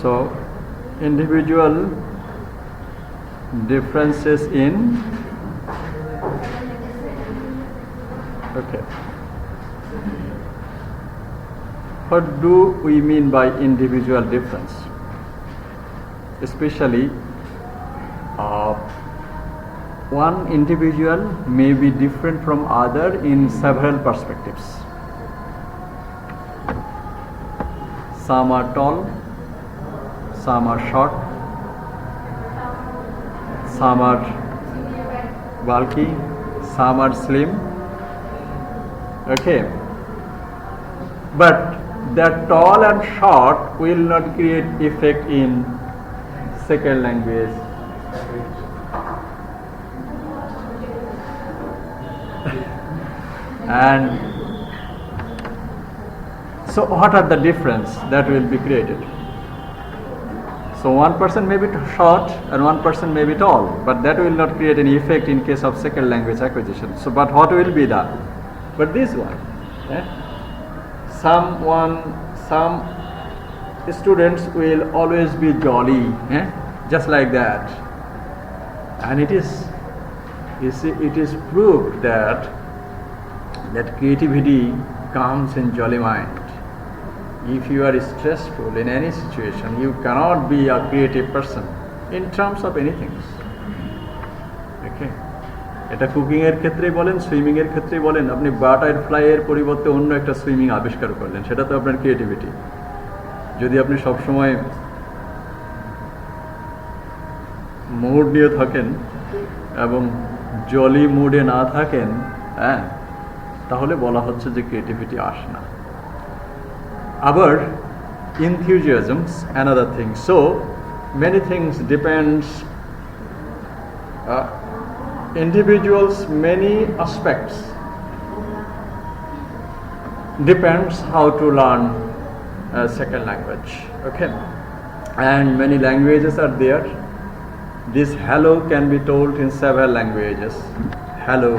So individual differences in okay. What do we mean by individual difference? Especially one individual may be different from other in several perspectives. Some are tall, some are short, some are bulky, some are slim. Okay, but that tall and short will not create effect in second language. And so what are the difference that will be created? So one person may be short and one person may be tall, but that will not create any effect in case of second language acquisition. So but what will be that? But this one, some students will always be jolly, just like that, and it is proved that creativity comes in jolly mind. If you are stressful in any situation, you cannot be a creative person in terms of anything. Okay. এটা cooking এর ক্ষেত্রেই বলেন, swimming এর ক্ষেত্রেই বলেন, আপনি butterfly এর পরিবর্তে অন্য একটা সুইমিং আবিষ্কার করলেন, সেটা তো আপনার ক্রিয়েটিভিটি। যদি আপনি সবসময় মুড নিয়ে থাকেন এবং জলি মুডে না থাকেন, তাহলে বলা হচ্ছে যে ক্রিয়েটিভিটি আসে না। আবার enthusiasm another thing. So many things depends individuals, many aspects depends how to learn a second language. Okay, and many languages are there. This hello can be told in several languages. Hello,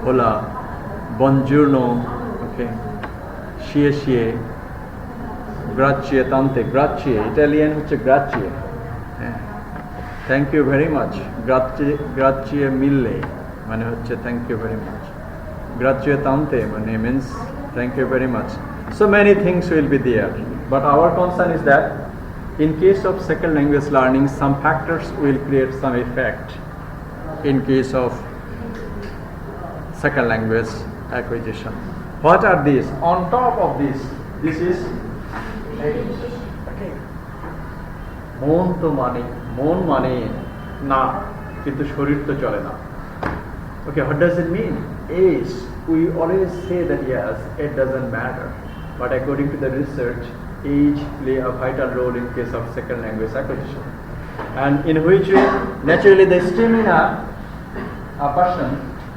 hola, buongiorno, okay, shie, grazie tante, grazie, Italian হচ্ছে grazie, thank you very much, grazie mille মানে হচ্ছে thank you very much, grazie tante মানে means thank you very much. So many things will be there, but our concern is that in case of second language learning, some factors will create some effect in case of second language acquisition. What are these? On top of this is মন তো মন মানে না, কিন্তু শরীর তো চলে না। Okay, what does it mean? Age, we always say that yes, it doesn't matter, but according to the research, age play a vital role in case of second language acquisition, and in which way naturally the stamina a person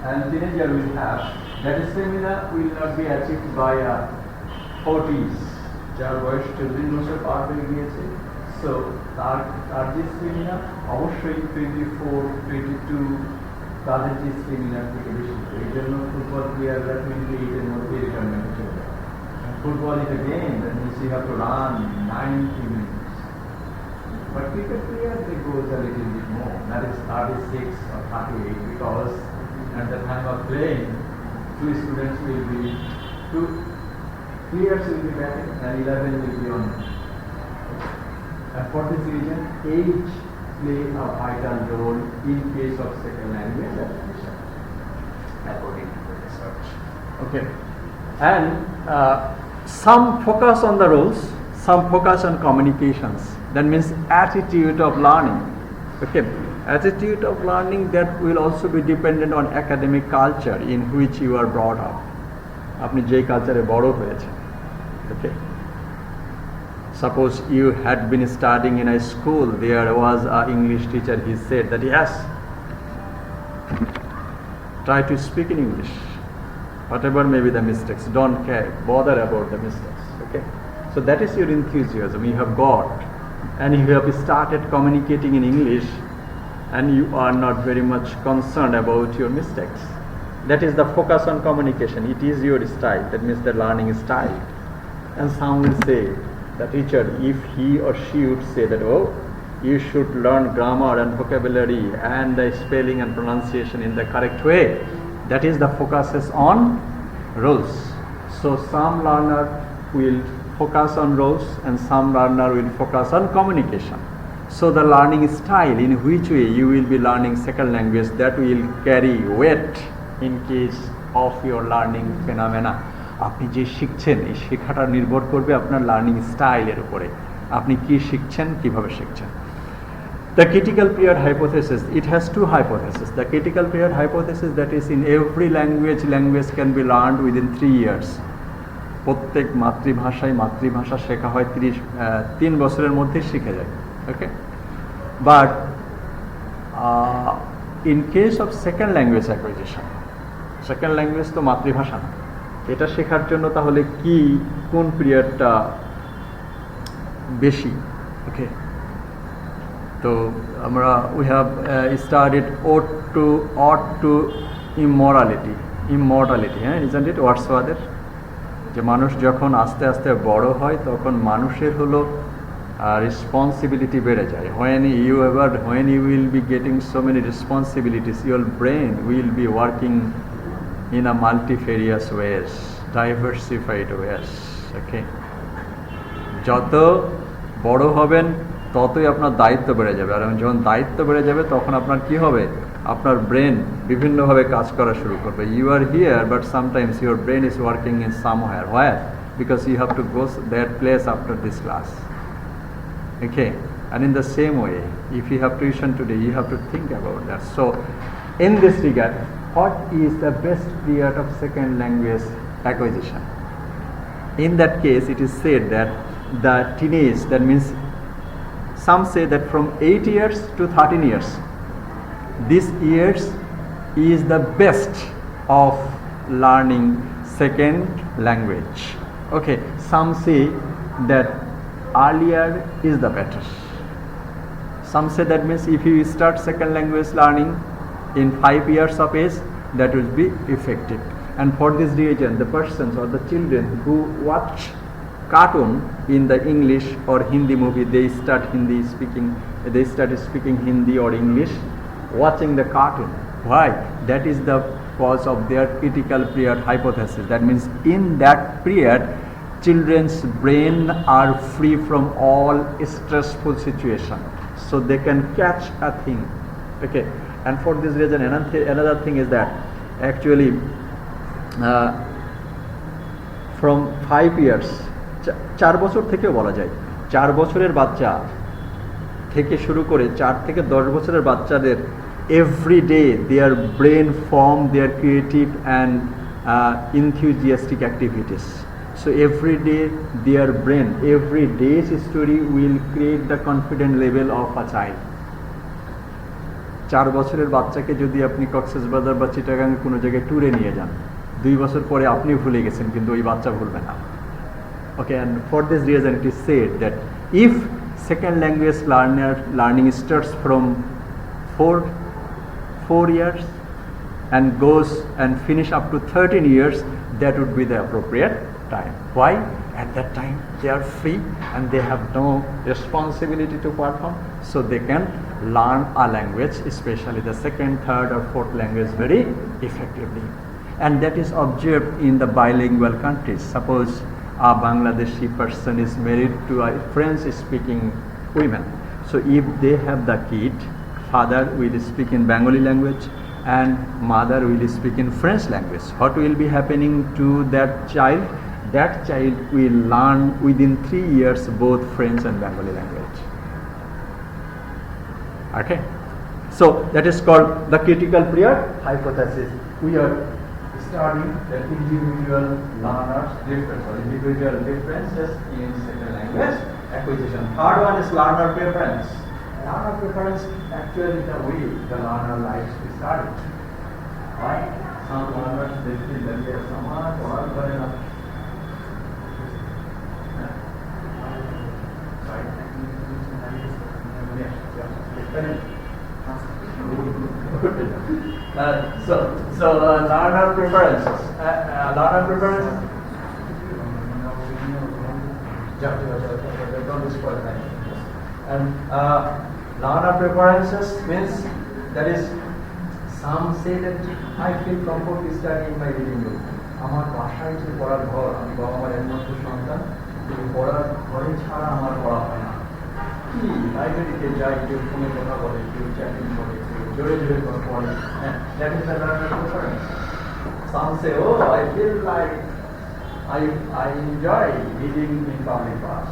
and teenager will have, that stamina will not be achieved by 40s, যার বয়স 40 বছর পার হয়ে গিয়েছে। So তার যে stamina অবশ্যই 24, 22 তাদের যে স্টেমিনার থেকে বেশি। এই জন্য ফুটবল প্লেয়াররা 28 এর মধ্যে রিটায়ারমেন্টে চলে যায়। Football is a game that means you have to run 90 minutes. But cricket players, they go a little bit more, that is 36 or 38, because at the time of playing, two players will be batting and 11 will be on. And for this reason, age play a vital role in case of second language acquisition, according to the research. Okay, and some focus on the roles, some focus on communications. That means attitude of learning. Okay, attitude of learning that will also be dependent on academic culture in which you are brought up. আপনি যে কালচারে বড় হয়েছে। Okay, suppose you had been studying in a school, there was an English teacher, he said that yes, try to speak in English, whatever may be the mistakes, don't care, bother about the mistakes. Okay, so that is your enthusiasm you have got, and you have started communicating in English and you are not very much concerned about your mistakes. That is the focus on communication. It is your style, that means the learning style. And some will say the teacher, if he or she would say that, oh, you should learn grammar and vocabulary and the spelling and pronunciation in the correct way, that is the focus is on rules. So some learner will focus on rules and some learner will focus on communication. So the learning style in which way you will be learning second language, that will carry weight in case of your learning phenomena. আপনি যে শিখছেন এই শেখাটা নির্ভর করবে আপনার learning স্টাইলের উপরে, আপনি কি শিখছেন, কিভাবে শিখছেন। The critical period hypothesis, it has two hypotheses. The critical period hypothesis, that is in every language can be learned within 3 years. প্রত্যেক মাতৃভাষা শেখা হয় 3 বছরের মধ্যে শিখে যায়, okay. But in case of second language acquisition, second language তো মাতৃভাষা না, এটা শেখার জন্য তাহলে কি কোন পিরিয়ডটা বেশি, ওকে। তো আমরা we have studied ought to immortality, হ্যাঁ, isn't it? ওয়ার্ডসওয়ার্থের যে মানুষ যখন আস্তে আস্তে বড় হয় তখন মানুষের হলো রেসপন্সিবিলিটি বেড়ে যায়। when you will be getting so many responsibilities, your brain will be working in a multifarious ways, diversified ways, okay. যত বড় হবেন ততই আপনার দায়িত্ব বেড়ে যাবে, আর যখন দায়িত্ব বেড়ে যাবে তখন আপনার কি হবে, আপনার ব্রেন বিভিন্নভাবে কাজ করা শুরু করবে। You are here but sometimes your brain is working in somewhere, where, because you have to go that place after this class, okay. And in the same way, if you have tuition today, you have to think about that. So in this regard, what is the best period of second language acquisition? In that case, it is said that the teenage, that means some say that from 8 years to 13 years, these years is the best of learning second language, okay. Some say that earlier is the better. Some say that means if you start second language learning in 5 years of age, that will be effective. And for this reason, the persons or the children who watch cartoon in the English or Hindi movie, they started speaking Hindi or English watching the cartoon. Why? That is the cause of their critical period hypothesis. That means in that period, children's brain are free from all stressful situation, so they can catch a thing, okay. And for this reason, another thing is that actually from 5 years, 4 বছর থেকেও বলা যায়, 4 বছরের বাচ্চা থেকে শুরু করে 4 থেকে 10 বছরের বাচ্চাদের every day their brain form their creative and enthusiastic activities. So every day their brain, every day's story will create the confident level of a child. 4 বছরের বাচ্চাকে যদি আপনি কক্সবাজার বা চিটাগাং কোনো জায়গায় ট্যুরে নিয়ে যান, 2 বছর পরে আপনি ভুলে গেছেন কিন্তু ওই বাচ্চা ভুলবে না, okay. And for this reason it is said that if second language learning starts from 4 years and goes and finish up to 13 years, that would be the appropriate time. Why? At that time they are free and they have no responsibility to perform, so they can learn a language, especially the second, third or fourth language, very effectively. And that is observed in the bilingual countries. Suppose a Bangladeshi person is married to a French speaking woman, so if they have the kid, father will speak in Bengali language and mother will speak in French language, what will be happening to that child? That child will learn within 3 years both French and Bengali language, okay. So that is called the critical period hypothesis. We are studying the individual learners difference or individual differences in second language acquisition. Third one is learner preference. Learner preference, actually the way the learner likes to study. Why? Some learners, they feel that they are smart or good enough. So learner preferences. Learner preferences. Don't spoil time. And learner preferences means that is some say that I feel comfort studying in my reading room. আমার বাসায় যে পড়ার ঘর, আমি বাবা মার একমাত্র সন্তান, এই পড়ার ঘরে ছাড়া আমার পড়া হয় না। কি লাইব্রেরিতে যাই, কেউ ফোনে কথা বলে, কেউ চ্যাটিং করে, কেউ জোরে জোরে কথা বলে। That is the learner preference. Some say, oh, I feel like I enjoy reading in public bus.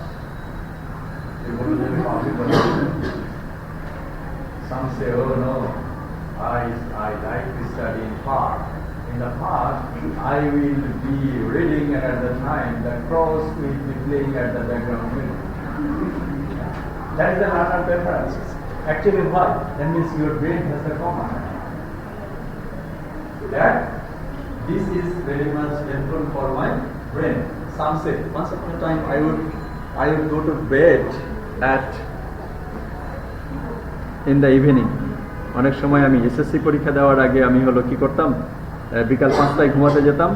Some say, oh no, I like to study in park. In the park, I will be reading, and at the time the crows will be playing at the background window. That is the learner preference. Actually what? That means your brain has the command. That this is very much helpful for my brain. Some say, once upon a time I would go to bed in the evening. অনেক সময় আমি SSC পরীক্ষা দেওয়ার আগে আমি হলো কি করতাম, বিকাল 5টায় ঘুমাতে যেতাম,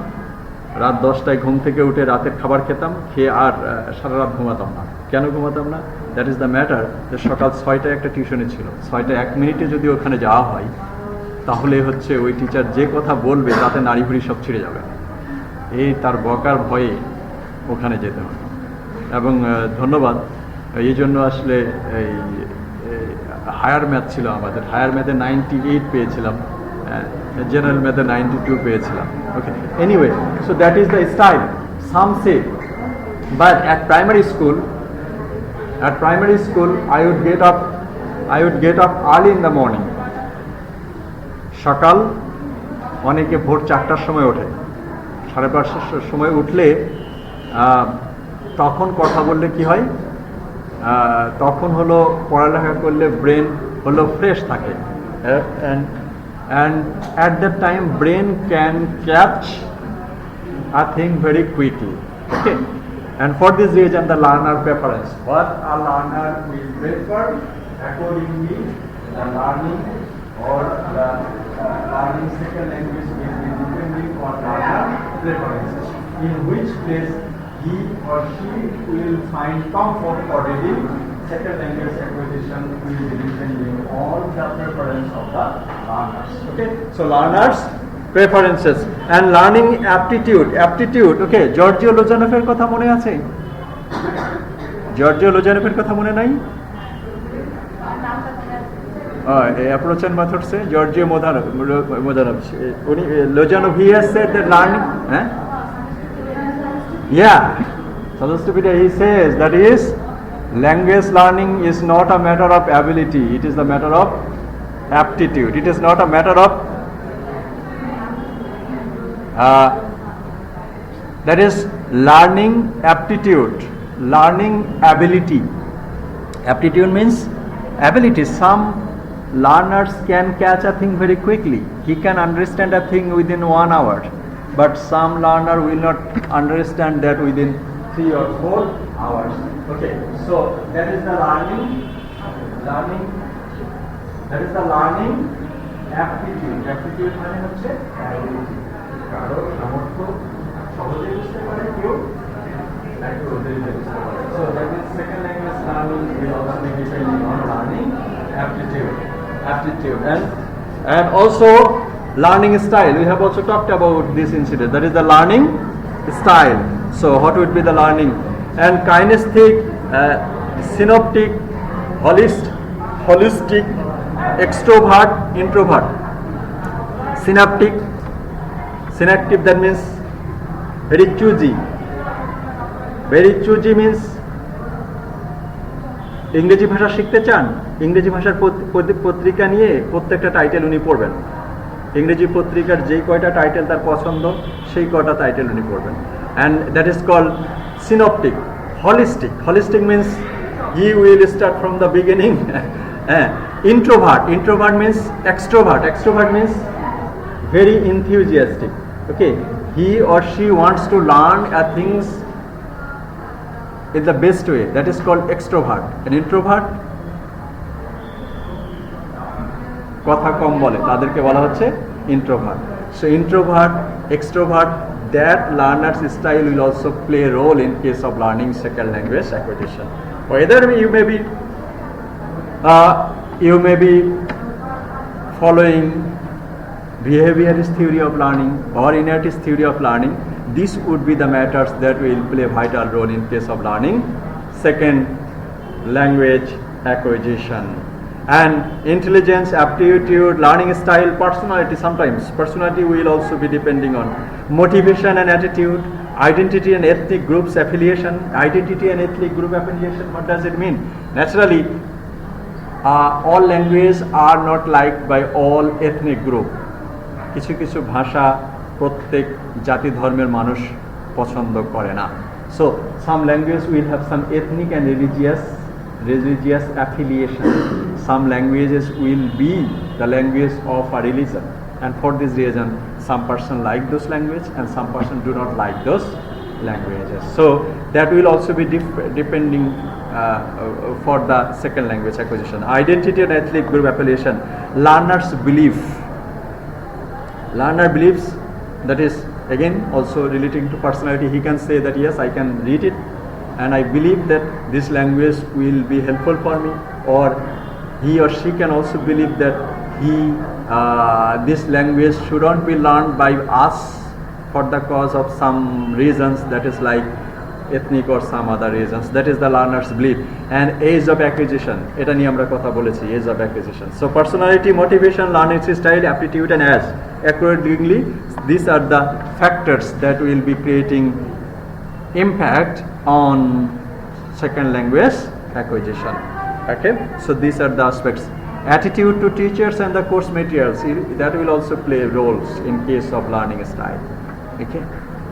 রাত 10টায় ঘুম থেকে উঠে রাতের খাবার খেতাম, খেয়ে আর সারা রাত ঘুমাতাম না। কেন ঘুমাতাম না? দ্যাট ইজ দ্য ম্যাটার যে সকাল 6টায় একটা টিউশনে ছিল, 6টা 1 মিনিটে যদি ওখানে যাওয়া হয় তাহলে হচ্ছে ওই টিচার যে কথা বলবে তাতে নাড়িভুড়ি সব ছিঁড়ে যাবে, এই তার বকার ভয়ে ওখানে যেতে হবে। এবং ধন্যবাদ, এই জন্য আসলে এই হায়ার ম্যাথ ছিল আমাদের, হায়ার ম্যাথে 98 পেয়েছিলাম, জেনারেল ম্যাথে 92 পেয়েছিলাম। Okay, anyway, so that is the style some say. But at primary school I would get up early in the morning. সকাল অনেকে ভোর 4টার সময় ওঠে, 5:30টার সময় উঠলে তখন কথা বললে কি হয়, তখন হলো পড়ালেখা করলে ব্রেন হলো ফ্রেশ থাকে, and at that time brain can catch a thing very quickly. Okay, and for this reason the learner preference, what a learner will prefer accordingly, the learning or the learning second language will be depending on learner preferences, in which place he or she will find comfort for reading. Second language acquisition will be depending on the preference of the learners. Okay, so learners preferences and learning aptitude. Okay, Giorgio লোজানফের কথা মনে আছে? Giorgio লোজানফের কথা মনে নাই? Approach and methods say Giorgio Modanov. Lojanov, he has said that learning, yeah, he says that is language learning is not a matter of ability, it is the matter of aptitude. It is not a matter of that is learning aptitude, learning ability. Aptitude means ability. Some learners can catch a thing very quickly, he can understand a thing within 1 hour, but some learner will not understand that within 3 or 4 hours. Okay, so that is the learning aptitude মানে হচ্ছে ability, কারো সামর্থ্য সহজে বুঝতে পারে, কেউ একটু দেরিতে বুঝতে পারে। So that is second language learning will also be depending on learning aptitude and also learning style. We have also talked about this incident, that is the learning style. So what would be the learning? And kinesthetic, synoptic, holistic, extrovert, introvert. Synaptic, that means very choosy means ইংরেজি ভাষা শিখতে চান, ইংরেজি ভাষার পত্রিকা নিয়ে প্রত্যেকটা title উনি পড়বেন, ইংরেজি পত্রিকার যেই কয়টা টাইটেল তার পছন্দ সেই কয়টা টাইটেল উনি পড়বেন, and that is called synoptic. Holistic means he will start from the beginning. Introvert means extrovert means very enthusiastic. Okay, he or she wants to learn things in the best way, that is called extrovert. An introvert কথা কম বলে, তাদেরকে বলা হচ্ছে introvert. So introvert, extrovert, that learner's style will also play a role in case of learning second language acquisition. Whether you may be following behaviorist theory of learning or inertist theory of learning, these would be the matters that will play a vital role in case of learning second language acquisition. And intelligence, aptitude, learning style, personality. Sometimes personality will also be depending on motivation and attitude, identity and ethnic groups affiliation. Identity and ethnic group affiliation, what does it mean? Naturally, all languages are not liked by all ethnic group. কিছু কিছু ভাষা প্রত্যেক জাতি ধর্মের মানুষ পছন্দ করে না. So some languages will have some ethnic and religious affiliation. Some languages will be the language of a religion, and for this reason some person like those languages and some person do not like those languages. So that will also be depending for the second language acquisition. Identity and ethnic group affiliation. Learner believes, that is again also relating to personality. He can say that yes, I can read it and I believe that this language will be helpful for me, or he or she can also believe that this language shouldn't be learned by us for the cause of some reasons, that is like ethnic or some other reasons. That is the learner's belief. And age of acquisition, এটা নিয়ে আমরা কথা বলেছি, age of acquisition. So personality, motivation, learning style, aptitude and age. Accordingly, these are the factors that will be creating impact on second language acquisition. Okay, so these are the aspects. Attitude to teachers and the course materials, that will also play roles in case of learning style. Okay,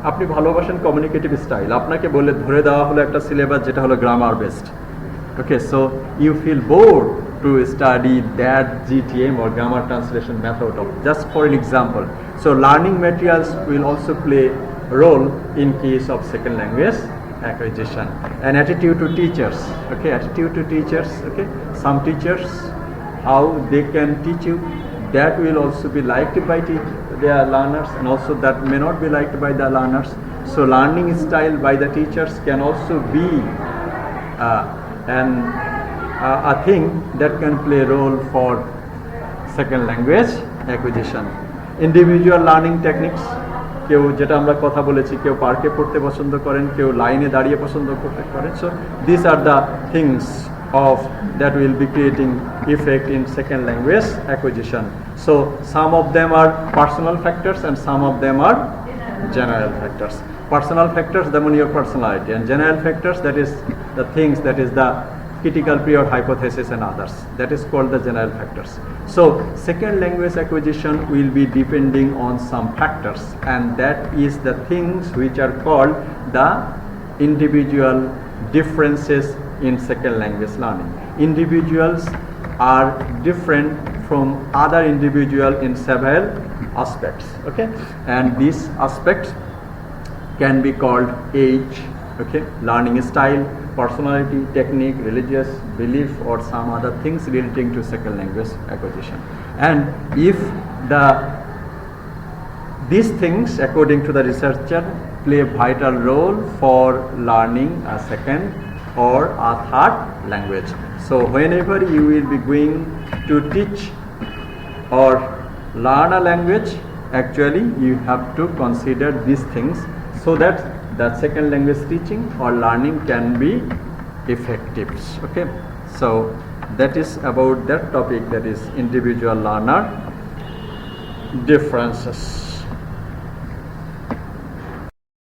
আপনি ভালোবাসেন communicative style, আপনাকে বলে ধরে দেওয়া হলো একটা syllabus যেটা হলো grammar based. Okay, so you feel bored to study that GTM or grammar translation method of, just for an example. So learning materials will also play role in case of second language acquisition. And attitude to teachers. Okay, attitude to teachers. Okay, some teachers, how they can teach you, that will also be liked by their learners, and also that may not be liked by the learners. So learning style by the teachers can also be a thing that can play a role for second language acquisition. Individual learning techniques, কেউ যেটা আমরা কথা বলেছি, কেউ পার্কে পড়তে পছন্দ করেন, কেউ লাইনে দাঁড়িয়ে পছন্দ করতে করেন. So these are the things of that will be creating effect in second language acquisition. So some of them are personal factors and some of them are general factors. Personal factors, যেমন your personality, and general factors, that is the things, that is the critical period hypothesis and others, that is called the general factors. So second language acquisition will be depending on some factors, and that is the things which are called the individual differences in second language learning. Individuals are different from other individual in several aspects. Okay, and these aspects can be called age, okay, learning style, personality, technique, religious belief, or some other things relating to second language acquisition. And if these things, according to the researcher, play a vital role for learning a second or a third language. So whenever you will be going to teach or learn a language, actually you have to consider these things so that the second language teaching or learning can be effective. Okay, so that is about that topic, that is individual learner differences.